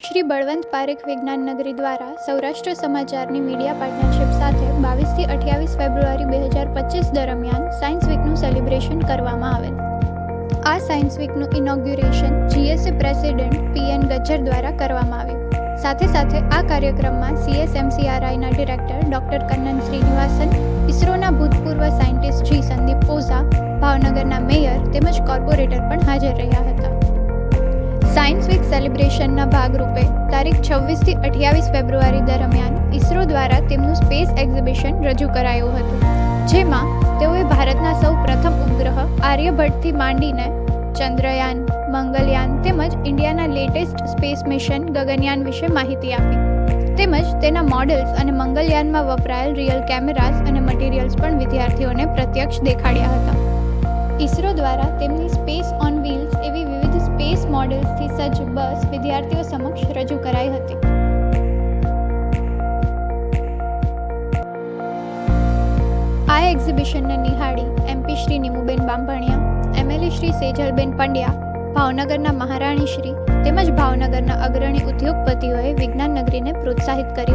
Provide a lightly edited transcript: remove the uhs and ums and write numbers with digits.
શ્રી બળવંત પારેખ વિજ્ઞાન નગરી દ્વારા સૌરાષ્ટ્ર સમાચારની મીડિયા પાર્ટનરશિપ સાથે 22 થી 28 ફેબ્રુઆરી 2025 દરમિયાન સાયન્સ વીકનું સેલિબ્રેશન કરવામાં આવેલ. આ સાયન્સ વીકનું inauguration GSA president PN Gajjar દ્વારા કરવામાં આવ્યું. સાથે સાથે આ કાર્યક્રમમાં CSMCRIના ડિરેક્ટર ડોક્ટર કન્નન શ્રીનિવાસન, ઇસરોના ભૂતપૂર્વ સાયન્ટિસ્ટ G સંદીપ ઓઝા, ભાવનગરના મેયર તેમજ કોર્પોરેટર પણ હાજર રહ્યા હતા. સાયન્સ વીક સેલિબ્રેશનના ભાગરૂપે તારીખ 26 થી 28 ફેબ્રુઆરી દરમિયાન ઇસરો દ્વારા તેમનું સ્પેસ એક્ઝિબિશન રજૂ કરાયું હતું, જેમાં તેઓએ ભારતના સૌ પ્રથમ ઉપગ્રહ આર્યભટ્ટથી માંડીને ચંદ્રયાન, મંગલયાન તેમજ ઇન્ડિયાના લેટેસ્ટ સ્પેસ મિશન ગગનયાન વિશે માહિતી આપી, તેમજ તેના મોડલ્સ અને મંગલયાનમાં વપરાયેલ રિયલ કેમેરાસ અને મટીરિયલ્સ પણ વિદ્યાર્થીઓને પ્રત્યક્ષ દેખાડ્યા હતા. ઇસરો દ્વારા તેમની સ્પેસ ઓન વ્હીલ્સ એવી વિવિધ સ્પેસ મોડેલ્સથી સજ્જ બસ વિદ્યાર્થીઓ સમક્ષ રજૂ કરાઈ હતી. આ એક્ઝિબિશનને નિહાળી MP શ્રી નીમુબેન બાંભણિયા, MLA શ્રી સેજલબેન પંડ્યા, ભાવનગરના મહારાણી શ્રી તેમજ ભાવનગરના અગ્રણી ઉદ્યોગપતિઓએ વિજ્ઞાન નગરીને પ્રોત્સાહિત કરી